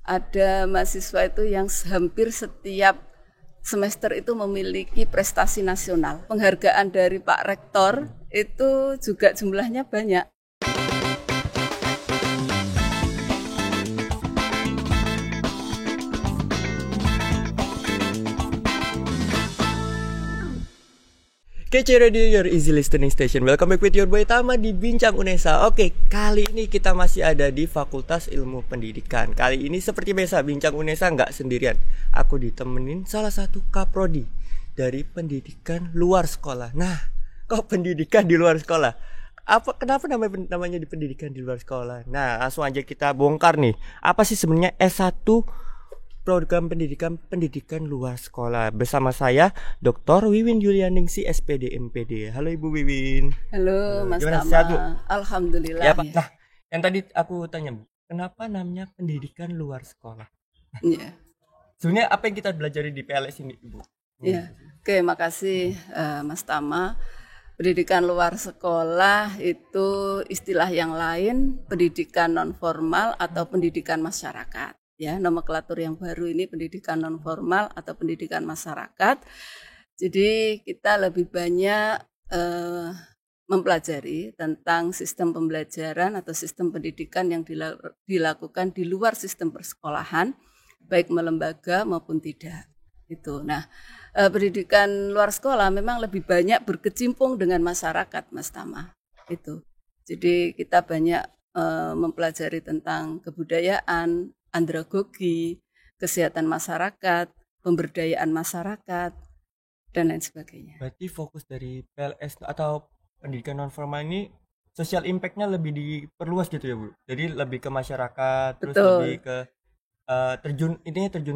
ada mahasiswa itu yang hampir setiap semester itu memiliki prestasi nasional. Penghargaan dari Pak Rektor itu juga jumlahnya banyak. Kece Radio, your easy listening station. Welcome back with your boy Tama di Bincang Unesa. Oke, kali ini kita masih ada di Fakultas Ilmu Pendidikan. Kali ini seperti biasa, Bincang Unesa nggak sendirian. Aku ditemenin salah satu kaprodi dari pendidikan luar sekolah. Nah, kok pendidikan di luar sekolah? Kenapa namanya di pendidikan di luar sekolah? Nah, langsung aja kita bongkar nih. Apa sih sebenarnya S1 program pendidikan luar sekolah? Bersama saya Dr. Wiwin Yulianingsi SPD MPD. Halo Ibu Wiwin. Halo Mas Gimana, Tama. sehat, Bu? Alhamdulillah. Ya, Pak. Nah, yang tadi aku tanya, Bu, kenapa namanya pendidikan luar sekolah? Iya. Sebenarnya apa yang kita belajar di PLS ini, Ibu? Iya. Oke, makasih Mas Tama. Pendidikan luar sekolah itu istilah yang lain, pendidikan non formal atau pendidikan masyarakat. Ya, nomenklatur yang baru ini pendidikan non formal atau pendidikan masyarakat. Jadi kita lebih banyak mempelajari tentang sistem pembelajaran atau sistem pendidikan yang dilakukan di luar sistem persekolahan, baik melembaga maupun tidak. Itu. Nah, pendidikan luar sekolah memang lebih banyak berkecimpung dengan masyarakat, Mas Tama. Itu. Jadi kita banyak mempelajari tentang kebudayaan, andragogi, kesehatan masyarakat, pemberdayaan masyarakat, dan lain sebagainya. Berarti fokus dari PLS atau pendidikan non formal ini social impact-nya lebih diperluas gitu ya, Bu? Jadi lebih ke masyarakat, terus lebih ke terjun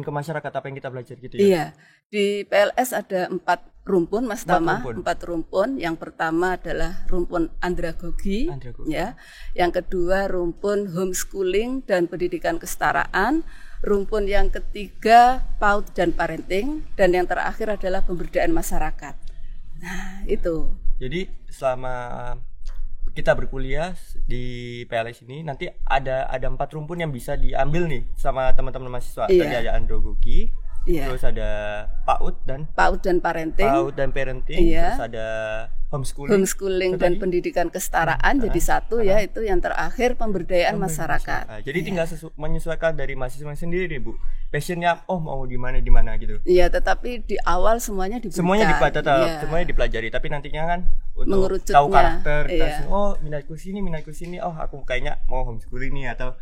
ke masyarakat, apa yang kita belajar gitu ya? Iya, di PLS ada 4 rumpun, Mas Tama. 4 rumpun. Yang pertama adalah rumpun andragogi. Ya. Yang kedua rumpun homeschooling dan pendidikan kesetaraan. Rumpun yang ketiga PAUD dan parenting, dan yang terakhir adalah pemberdayaan masyarakat. Nah, itu. Jadi selama kita berkuliah di PLS ini nanti ada 4 rumpun yang bisa diambil nih sama teman-teman mahasiswa. Iya. Tadi ada andragogi, iya. Terus ada PAUD dan parenting, iya. Terus ada homeschooling dan pendidikan kesetaraan jadi satu ya, itu yang terakhir pemberdayaan masyarakat. Jadi tinggal menyesuaikan dari mahasiswa sendiri, Bu. Passionnya mau di mana gitu. Iya, tetapi di awal semuanya diberikan. Semuanya dipelajari, tapi nantinya kan untuk tahu karakter, iya. Minatku sini, aku kayaknya mau homeschooling nih atau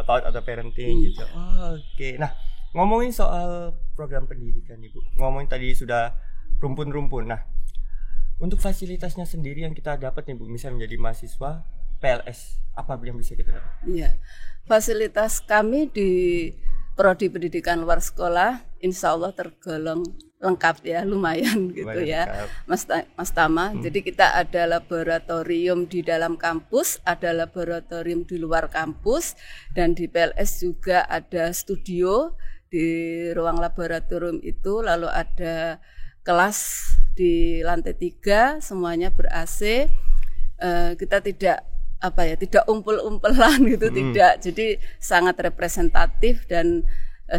PAUD atau parenting gitu. Oke. Nah, ngomongin soal program pendidikan nih, Bu. Ngomongin tadi sudah rumpun-rumpun. Nah, untuk fasilitasnya sendiri yang kita dapat nih, Bu, misal menjadi mahasiswa PLS, apa yang bisa kita dapat? Iya. Fasilitas kami di Prodi Pendidikan Luar Sekolah insya Allah tergolong lengkap ya, lumayan gitu ya, Mas Tama. Jadi kita ada laboratorium di dalam kampus, ada laboratorium di luar kampus, dan di PLS juga ada studio di ruang laboratorium itu, lalu ada kelas di lantai 3, semuanya ber-AC. Kita tidak umpel-umpelan gitu, tidak. Jadi sangat representatif dan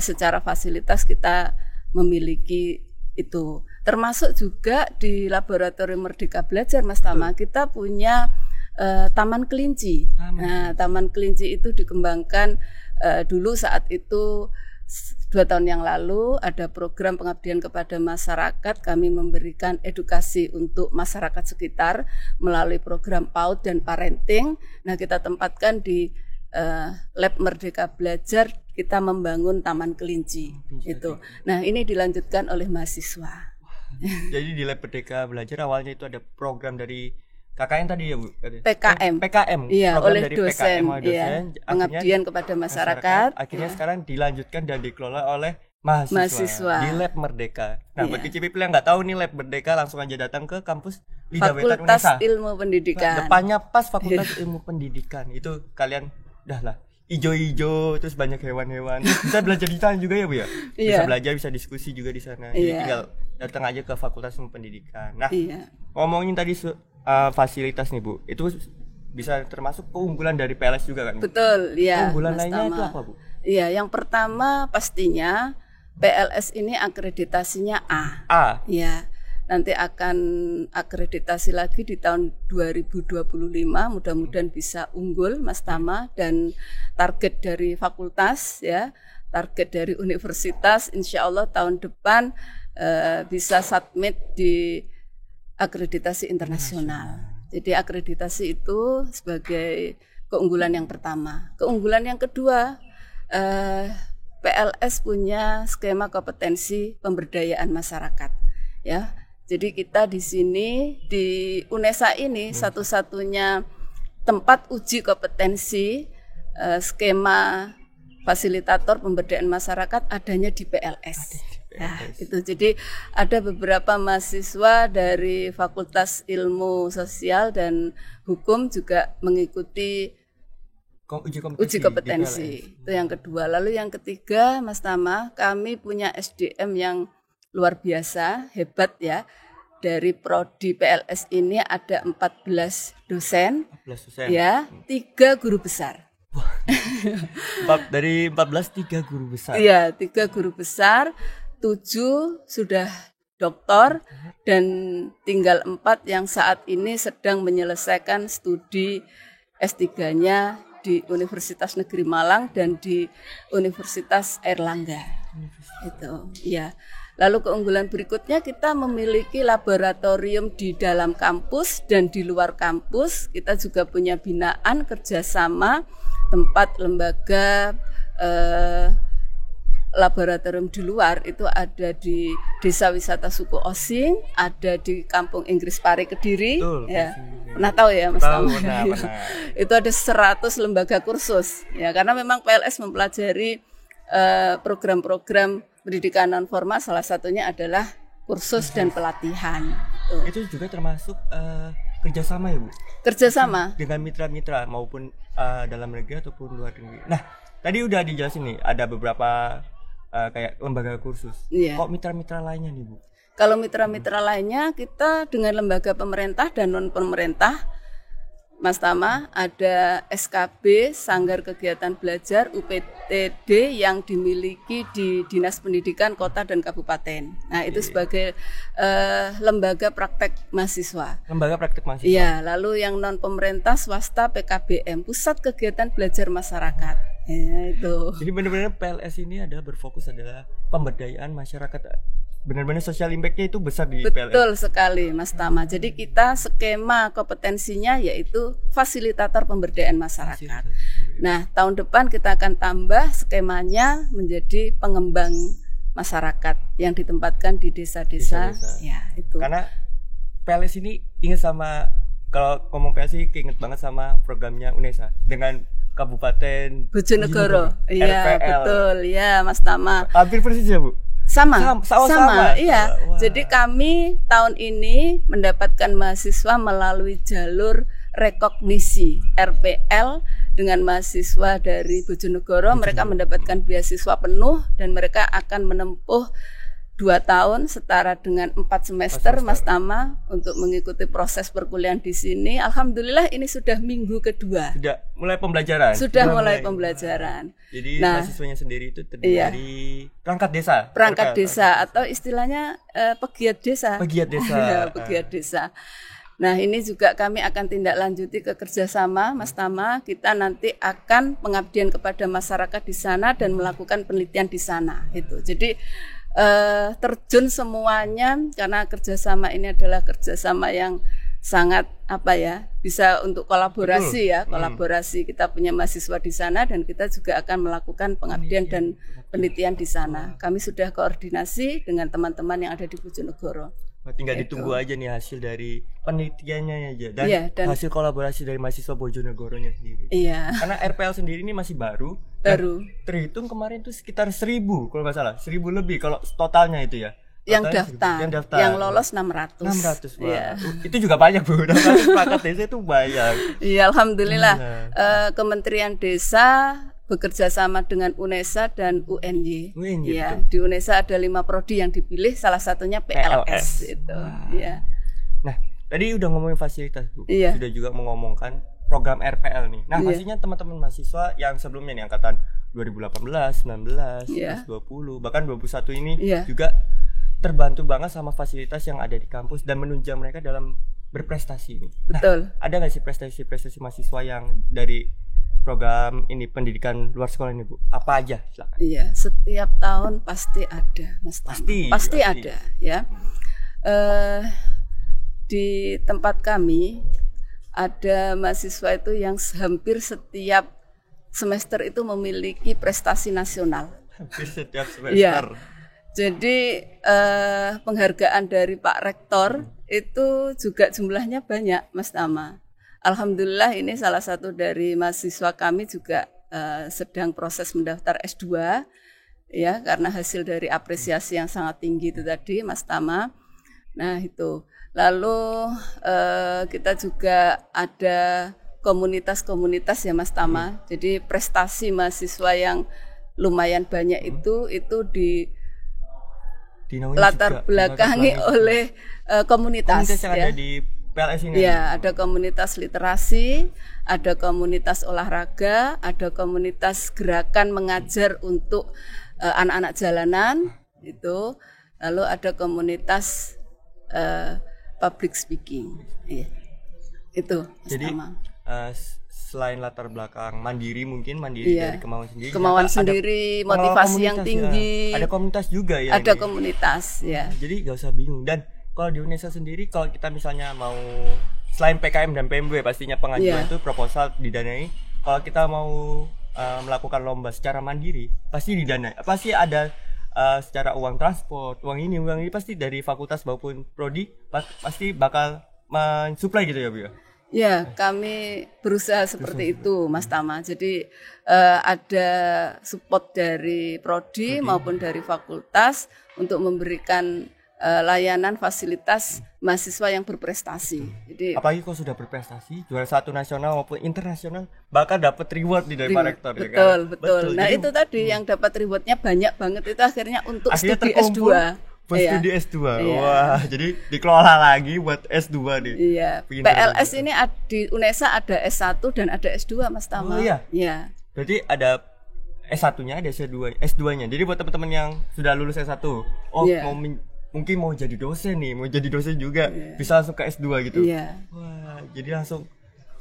secara fasilitas kita memiliki itu. Termasuk juga di Laboratorium Merdeka Belajar, Mas Tama, kita punya Taman Kelinci. Nah, Taman Kelinci itu dikembangkan dulu saat itu 2 tahun yang lalu ada program pengabdian kepada masyarakat. Kami memberikan edukasi untuk masyarakat sekitar melalui program PAUD dan parenting. Nah, kita tempatkan di Lab Merdeka Belajar, kita membangun Taman Kelinci itu. Nah, ini dilanjutkan oleh mahasiswa. Jadi di Lab Merdeka Belajar awalnya itu ada program dari KKN tadi ya, Bu? PKM. Iya, oleh dosen. Iya, pengabdian kepada masyarakat. Akhirnya sekarang dilanjutkan dan dikelola oleh mahasiswa di Lab Merdeka. Nah, bagi CPP yang nggak tahu nih Lab Merdeka, langsung aja datang ke kampus Lidah Wetan Unesa. Fakultas Ilmu Pendidikan. Depannya pas Fakultas Ilmu Pendidikan. Itu kalian dah lah, ijo-ijo, terus banyak hewan-hewan. Bisa belajar di sana juga ya, Bu ya? Bisa belajar, bisa diskusi juga di sana. Jadi tinggal datang aja ke Fakultas Ilmu Pendidikan. Nah, ngomongin tadi fasilitas nih, Bu, itu bisa termasuk keunggulan dari PLS juga kan? Betul, ya. Keunggulan lainnya itu apa, Bu? Iya, yang pertama pastinya PLS ini akreditasinya A. Ya, nanti akan akreditasi lagi di tahun 2025, mudah-mudahan bisa unggul Mas Tama, dan target dari fakultas ya, target dari universitas insya Allah tahun depan bisa submit di akreditasi internasional. Jadi akreditasi itu sebagai keunggulan yang pertama. Keunggulan yang kedua, PLS punya skema kompetensi pemberdayaan masyarakat ya. Jadi kita di sini di UNESA ini satu-satunya tempat uji kompetensi skema fasilitator pemberdayaan masyarakat adanya di PLS. Nah, itu jadi ada beberapa mahasiswa dari Fakultas Ilmu Sosial dan Hukum juga mengikuti uji kompetensi. Itu yang kedua. Lalu yang ketiga, Mas Tama, kami punya SDM yang luar biasa, hebat ya. Dari prodi PLS ini ada 14 dosen. Ya, 3 guru besar. Dari 14 3 guru besar. Iya, 3 guru besar, 7 sudah doktor dan tinggal 4 yang saat ini sedang menyelesaikan studi S3-nya di Universitas Negeri Malang dan di Universitas Airlangga. Itu, ya. Lalu keunggulan berikutnya kita memiliki laboratorium di dalam kampus dan di luar kampus. Kita juga punya binaan kerjasama tempat lembaga laboratorium di luar itu ada di Desa Wisata Suku Osing, ada di Kampung Inggris Pare Kediri. Betul, ya. Pernah tahu ya Mas Tama? Pernah. Itu ada 100 lembaga kursus ya, karena memang PLS mempelajari program-program pendidikan non formal, salah satunya adalah kursus dan pelatihan. Itu juga termasuk kerjasama ya Bu? Kerjasama dengan mitra-mitra maupun dalam negeri ataupun luar negeri. Nah, tadi udah dijelasin nih ada beberapa kayak lembaga kursus. Iya. Kok mitra-mitra lainnya nih Bu? Kalau mitra-mitra lainnya kita dengan lembaga pemerintah dan non pemerintah, Mas Tama, ada SKB Sanggar Kegiatan Belajar UPTD yang dimiliki di Dinas Pendidikan Kota dan Kabupaten. Nah, itu sebagai lembaga praktek mahasiswa. Lembaga praktek mahasiswa. Iya, lalu yang non pemerintah swasta PKBM, Pusat Kegiatan Belajar Masyarakat. Ya, itu. Jadi benar-benar PLS ini adalah berfokus adalah pemberdayaan masyarakat. Benar-benar social impact-nya itu besar di PLS. Betul sekali Mas Tama. Jadi kita skema kompetensinya yaitu fasilitator pemberdayaan masyarakat. Nah, tahun depan kita akan tambah skemanya menjadi pengembang masyarakat yang ditempatkan di desa-desa. Ya, itu. Karena PLS ini ingat sama, kalau ngomong PLS ini ingat banget sama programnya UNESA dengan Kabupaten Bojonegoro. Iya, betul. Ya, Mas Tama. Hampir persis ya, Bu? Sama. Iya. Wah. Jadi kami tahun ini mendapatkan mahasiswa melalui jalur rekognisi RPL dengan mahasiswa dari Bojonegoro. Mereka mendapatkan beasiswa penuh dan mereka akan menempuh 2 tahun setara dengan 4 semester Mas Tama untuk mengikuti proses perkuliahan di sini. Alhamdulillah ini sudah minggu kedua. Sudah mulai pembelajaran. Sudah mulai pembelajaran. Jadi mahasiswanya sendiri itu terdiri dari perangkat desa. Perangkat desa atau istilahnya pegiat desa. Pegiat desa. Pegiat desa. Nah, ini juga kami akan tindak lanjuti ke kerjasama Mas Tama. Kita nanti akan pengabdian kepada masyarakat di sana dan melakukan penelitian di sana. Itu. Jadi terjun semuanya karena kerjasama ini adalah kerjasama yang sangat bisa untuk kolaborasi. Kolaborasi. Kita punya mahasiswa di sana dan kita juga akan melakukan pengabdian dan penelitian di sana. Kami sudah koordinasi dengan teman-teman yang ada di Bojonegoro. Tinggal ditunggu aja nih hasil dari penelitiannya aja dan hasil kolaborasi dari mahasiswa Bojonegoronya sendiri. Iya. Karena RPL sendiri ini masih baru. Terhitung kemarin tuh sekitar 1.000 kalau nggak salah, 1.000 lebih kalau totalnya itu ya. Yang daftar, yang lolos 600. 600, wah. Ya. Itu juga banyak Bu. Perangkat desa itu banyak. Iya, alhamdulillah. Kementerian Desa bekerja sama dengan UNESA dan UNY. Ya, di UNESA ada 5 prodi yang dipilih, salah satunya PLS itu. Ya. Nah, tadi udah ngomongin fasilitas Bu. Iya. Sudah juga mengomongkan program RPL nih. Nah, pastinya teman-teman mahasiswa yang sebelumnya nih angkatan 2018, 19, 20, bahkan 21 ini juga terbantu banget sama fasilitas yang ada di kampus dan menunjang mereka dalam berprestasi ini. Betul. Nah, ada nggak sih prestasi-prestasi mahasiswa yang dari program ini pendidikan luar sekolah ini, Bu? Apa aja? Silakan. Iya, setiap tahun pasti ada, Mas. Pasti ada, ya. Di tempat kami ada mahasiswa itu yang hampir setiap semester itu memiliki prestasi nasional. Hampir setiap semester. Ya. Jadi penghargaan dari Pak Rektor itu juga jumlahnya banyak, Mas Tama. Alhamdulillah ini salah satu dari mahasiswa kami juga sedang proses mendaftar S2 ya, karena hasil dari apresiasi yang sangat tinggi itu tadi, Mas Tama. Nah itu. Lalu kita juga ada komunitas-komunitas ya Mas Tama. Jadi prestasi mahasiswa yang lumayan banyak itu di latar belakangi oleh komunitas yang ada di PLS ini. Ya, ada komunitas literasi, ada komunitas olahraga, ada komunitas gerakan mengajar untuk anak-anak jalanan itu, lalu ada komunitas public speaking. Iya. Itu. Jadi selain latar belakang mandiri dari kemauan sendiri, motivasi yang tinggi. Ada komunitas juga ya. Ada komunitas ya. Jadi gak usah bingung. Dan kalau di UNESA sendiri, kalau kita misalnya mau selain PKM dan PMB pastinya pengajuan itu proposal didanai. Kalau kita mau melakukan lomba secara mandiri pasti didanai. Pasti ada secara uang transport, uang ini pasti dari fakultas maupun prodi pasti bakal mensuplai gitu ya Bu ya. Ya, kami berusaha seperti itu, Mas Tama. Jadi ada support dari prodi maupun dari fakultas untuk memberikan layanan fasilitas mahasiswa yang berprestasi. Jadi apalagi kalau sudah berprestasi, juara 1 nasional maupun internasional, bakal dapat reward dari Pak Rektor. Betul. Nah, jadi, itu tadi yang dapat rewardnya banyak banget itu akhirnya untuk studi S2. Studi S2. Wah, jadi dikelola lagi buat S2 nih. Iya. PLS ini di UNESA ada S1 dan ada S2, Mas Tama. Oh iya. Iya. Berarti ada S1-nya, ada S2-nya. Jadi buat teman-teman yang sudah lulus S1, mungkin mau jadi dosen nih, mau jadi dosen juga, bisa langsung ke S2 gitu. Iya. Wah, jadi langsung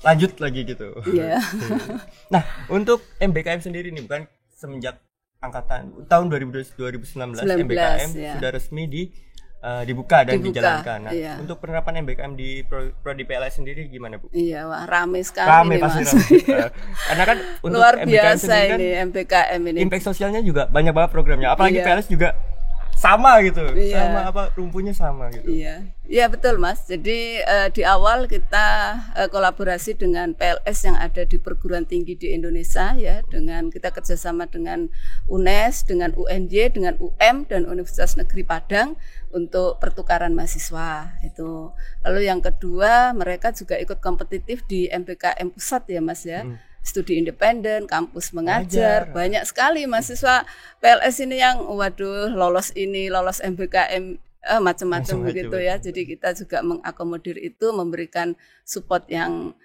lanjut lagi gitu. Iya. Nah, untuk MBKM sendiri nih, bukan semenjak angkatan tahun 2019 MBKM sudah resmi dibuka dan dijalankan. Nah, untuk penerapan MBKM di prodi PLS sendiri gimana Bu? Iya, wah, rame sekali nih, Mas. Karena kan untuk luar MBKM biasa sendiri ini kan, MBKM ini. Impact sosialnya juga banyak banget programnya. Apalagi PLS juga sama gitu, sama rumpunya sama gitu. Iya betul Mas. Jadi di awal kita kolaborasi dengan PLS yang ada di perguruan tinggi di Indonesia ya, dengan kita kerjasama dengan UNES, dengan UNJ, dengan UM dan Universitas Negeri Padang untuk pertukaran mahasiswa itu. Lalu yang kedua mereka juga ikut kompetitif di MBKM pusat ya Mas ya. Studi independen, kampus mengajar, banyak sekali mahasiswa PLS ini yang lolos MBKM macam-macam begitu ya. Jadi kita juga mengakomodir itu, memberikan support yang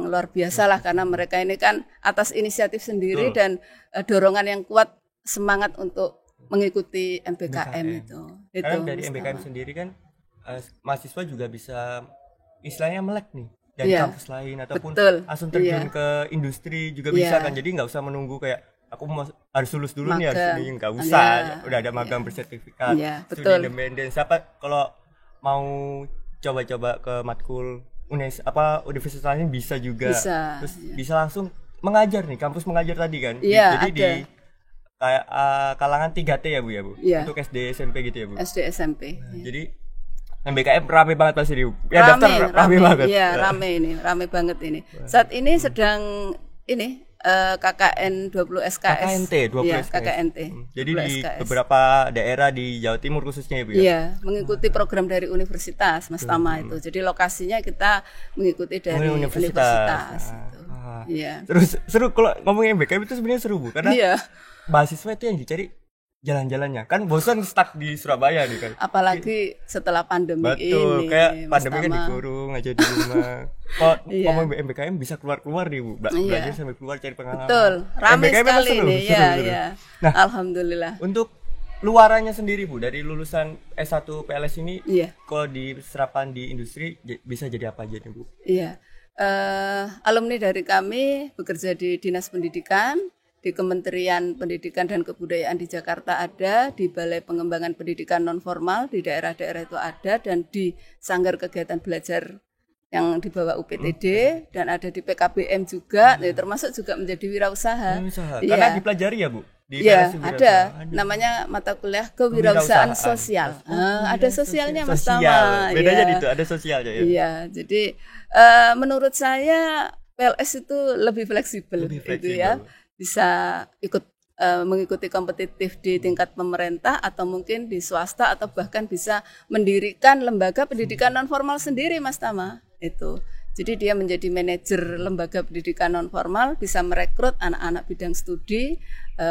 luar biasa lah, karena mereka ini kan atas inisiatif sendiri dan dorongan yang kuat, semangat untuk mengikuti MBKM itu. Karena dari MBKM sendiri kan mahasiswa juga bisa istilahnya melek nih dari kampus lain ataupun langsung terjun ke industri juga bisa kan. Jadi nggak usah menunggu kayak aku harus lulus dulu nih, harus ini, nggak usah. Udah ada magang bersertifikat, studi independen. Siapa kalau mau coba-coba ke matkul universitas lain bisa juga. Terus bisa langsung mengajar nih, kampus mengajar tadi kan. Jadi di kayak kalangan 3T ya Bu ya Bu. Untuk SD SMP gitu ya Bu. SD SMP. Jadi MBKM rame banget pasti di daftar rame banget. Iya, rame banget ini. Saat ini sedang KKN 20 SKS. KKNT 20 SKS. KKNT. Jadi di beberapa daerah di Jawa Timur khususnya ya Bu ya. Iya, mengikuti program dari universitas Mas Tama itu. Jadi lokasinya kita mengikuti dari universitas. Iya. Terus seru kalau ngomongin MBKM itu sebenarnya seru Bu, karena mahasiswa itu yang dicari jalan-jalannya? Kan bosan stuck di Surabaya nih kan. Apalagi setelah pandemi ini. Betul, kayak pandemi kan dikurung aja di rumah. Kok ngomong MBKM bisa keluar-keluar nih Bu. Belajar sambil keluar cari pengalaman. Betul, ramai MBKM sekali seru, nih. seru. Ya. Nah, alhamdulillah. Untuk luarannya sendiri Bu, dari lulusan S1 PLS ini, kalau diserapan di industri bisa jadi apa aja nih Bu? Iya, alumni dari kami bekerja di Dinas Pendidikan, di Kementerian Pendidikan dan Kebudayaan di Jakarta ada, di Balai Pengembangan Pendidikan Non-Formal di daerah-daerah itu ada, dan di Sanggar Kegiatan Belajar yang di bawah UPTD, dan ada di PKBM juga, termasuk juga menjadi wirausaha. Karena dipelajari ya Bu? Iya, ada. Namanya mata kuliah kewirausahaan sosial. Ada sosialnya Mas Tama. Bedanya itu, ada sosialnya ya. Iya, jadi menurut saya PLS itu lebih fleksibel gitu ya. Bisa ikut mengikuti kompetitif di tingkat pemerintah atau mungkin di swasta atau bahkan bisa mendirikan lembaga pendidikan non formal sendiri Mas Tama itu. Jadi dia menjadi manajer lembaga pendidikan non formal, bisa merekrut anak-anak bidang studi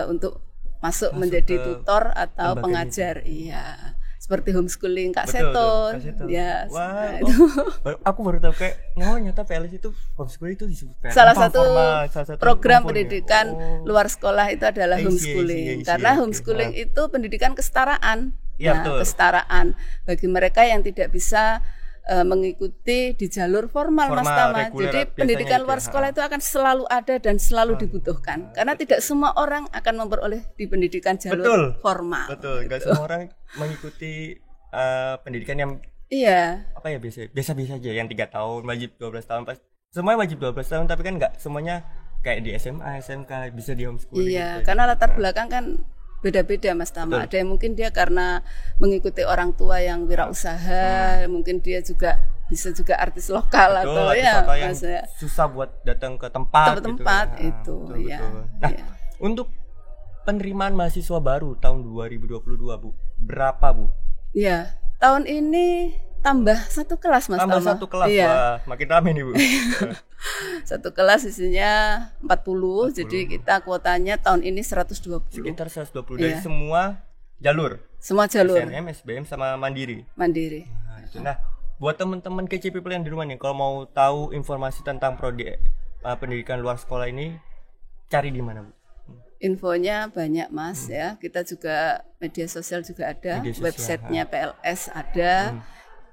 untuk masuk menjadi tutor atau pengajar. Iya. Seperti homeschooling Kak Seto. Ya. Wah, aku baru tahu kayak nyata PLS itu homeschooling itu disebut salah satu program pendidikan luar sekolah itu adalah homeschooling. Karena homeschooling itu pendidikan kesetaraan. Kesetaraan bagi mereka yang tidak bisa mengikuti di jalur formal Mas Tama. Jadi pendidikan luar sekolah itu akan selalu ada dan selalu dibutuhkan. Karena tidak semua orang akan memperoleh di pendidikan jalur formal. Betul, enggak semua orang mengikuti pendidikan yang apa ya biasa aja, yang 3 tahun wajib 12 tahun pas. Semuanya wajib 12 tahun tapi kan enggak semuanya kayak di SMA, SMK bisa di homeschooling. Iya, gitu. Karena latar belakang kan beda-beda Mas Tama. Ada yang mungkin dia karena mengikuti orang tua yang wirausaha, mungkin dia juga bisa juga artis lokal atau ya susah buat datang ke tempat gitu. Nah, untuk penerimaan mahasiswa baru tahun 2022 Bu, berapa Bu? Iya, tahun ini tambah 1 kelas Mas Tama. Tambah 1 kelas, wah makin rame nih Bu. 1 kelas isinya 40, jadi kita kuotanya tahun ini 120. Sekitar 120 dari semua jalur. Semua jalur. SNM, SBM sama Mandiri. Nah, buat teman-teman kece people yang di rumah nih, kalau mau tahu informasi tentang prodi pendidikan luar sekolah ini, cari di mana Bu? Infonya banyak Mas ya. Kita juga media sosial juga ada, websitenya PLS ada.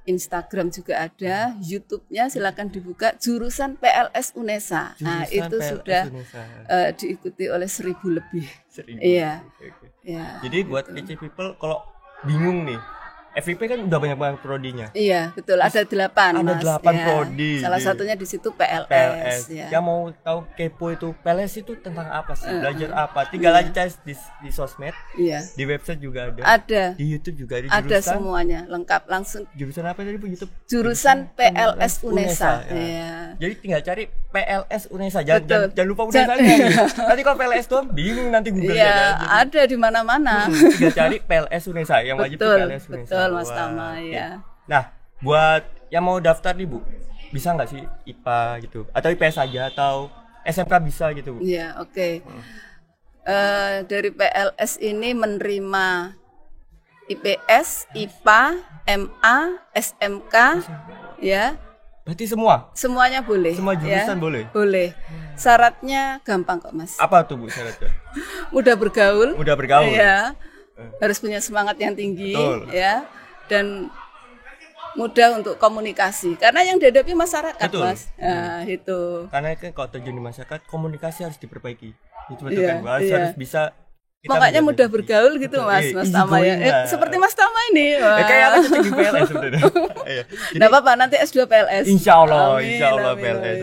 Instagram juga ada, YouTube-nya silakan dibuka, jurusan PLS UNESA. Nah, itu PLS sudah diikuti oleh 1.000 lebih. 1.000. Iya. Ya, jadi buat kece people kalau bingung nih, FIP kan udah banyak prodinya. Iya, betul. Ada 8 Mas. Ada 8 prodi. Salah satunya di situ PLS. Ya. Yang mau tahu kepo itu PLS itu tentang apa sih? Belajar apa? Tinggal aja cari di sosmed. Iya. Di website juga ada. Ada. Di YouTube juga ada. Ada semuanya lengkap langsung. Jurusan apa tadi Bu YouTube? Jurusan PLS UNESA. Iya. Jadi tinggal cari PLS UNESA. Jangan lupa UNESA-nya. Nanti kalau PLS tuh bingung nanti Google ya. Ada di mana-mana. Tinggal cari PLS UNESA yang wajib PLS UNESA. Betul Mas Tama ya. Nah, buat yang mau daftar nih Bu, bisa nggak sih IPA gitu? Atau IPS aja atau SMK bisa gitu Bu? Iya, oke. Dari PLS ini menerima IPS, IPA, MA, SMK, ya. Berarti semua? Semuanya boleh. Semua jurusan ya? boleh? Boleh. Syaratnya gampang kok Mas. Apa tuh Bu syaratnya? Mudah bergaul. Ya. Harus punya semangat yang tinggi. Betul. Ya. Dan mudah untuk komunikasi. Karena yang dihadapi masyarakat Mas. Nah, itu. Karena kan kalau terjun di masyarakat, komunikasi harus diperbaiki. Itu betul kan Mas? Harus bisa. Makanya mudah bergaul gitu Mas Tama ya. Seperti Mas Tama ini. Kayak aku cocok PLS sebenarnya. Enggak apa-apa, nanti S2 PLS. Insyaallah PLS.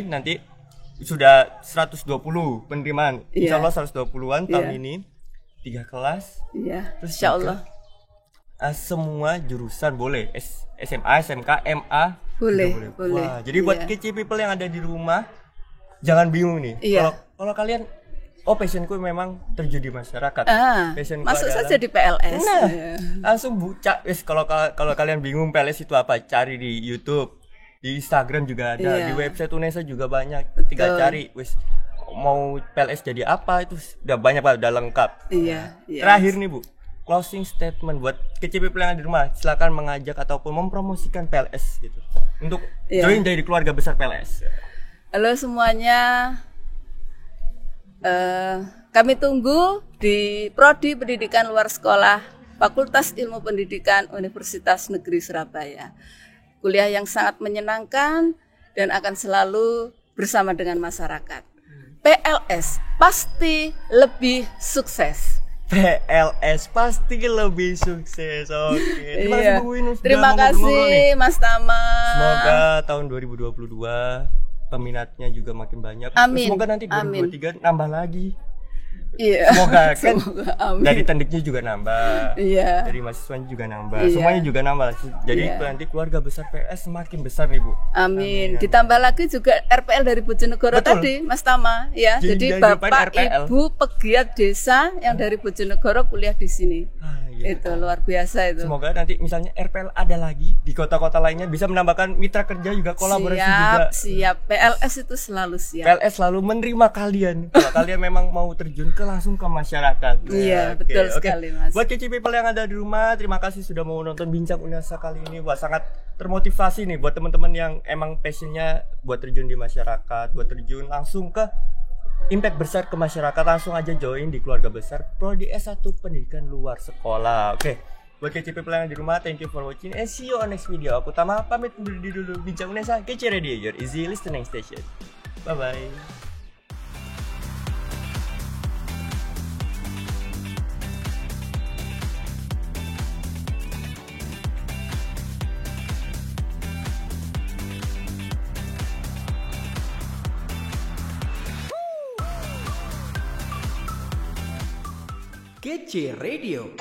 Nanti sudah 120 penerimaan. Insyaallah 120-an tahun ini. 3 kelas. Iya. Insyaallah. Semua jurusan boleh. SMA, SMK, MA boleh. Wah, jadi buat kece people yang ada di rumah jangan bingung nih. Kalau kalian passionku memang terjun di masyarakat. Masuk saja di PLS. Nah, langsung buka. Kalau kalian bingung PLS itu apa, cari di YouTube, di Instagram juga ada, di website UNESA juga banyak. Tinggal cari. mau PLS jadi apa itu udah banyak Pak, udah lengkap. Iya. Terakhir nih Bu, closing statement buat KCP yang di rumah, silakan mengajak ataupun mempromosikan PLS gitu untuk join dari keluarga besar PLS. Halo semuanya, kami tunggu di Prodi Pendidikan Luar Sekolah Fakultas Ilmu Pendidikan Universitas Negeri Surabaya. Kuliah yang sangat menyenangkan dan akan selalu bersama dengan masyarakat. PLS pasti lebih sukses. PLS pasti lebih sukses. Oke. Terima kasih Bu Winus. Terima kasih Mas Tama. Semoga tahun 2022 peminatnya juga makin banyak. Amin. Semoga nanti 2023 nambah lagi. Iya. Semoga kan amin. Dari tendiknya juga nambah. Iya. Dari mahasiswanya juga nambah. Semuanya juga nambah. Jadi nanti keluarga besar PS semakin besar nih Bu. Amin. Ditambah lagi juga RPL dari Bojonegoro tadi Mas Tama ya. Jadi Bapak Ibu pegiat desa yang dari Bojonegoro kuliah di sini. Itu luar biasa itu. Semoga nanti misalnya RPL ada lagi di kota-kota lainnya bisa menambahkan mitra kerja juga, kolaborasi juga. Siap. PLS itu selalu siap. PLS selalu menerima kalian. Kalau kalian memang mau terjun langsung ke masyarakat. Iya, betul sekali Mas. Buat KC people yang ada di rumah, terima kasih sudah mau nonton Bincang Unesa kali ini. Wah, sangat termotivasi nih buat teman-teman yang emang passionnya buat terjun di masyarakat, buat terjun langsung ke impact besar ke masyarakat. Langsung aja join di keluarga besar Prodi S1 Pendidikan Luar Sekolah. Oke. Buat KC people yang di rumah, thank you for watching and see you on next video. Aku Tama pamit undur diri dulu. Bincang Unesa, KC Radio, your easy listening station. Bye bye. KC Radio.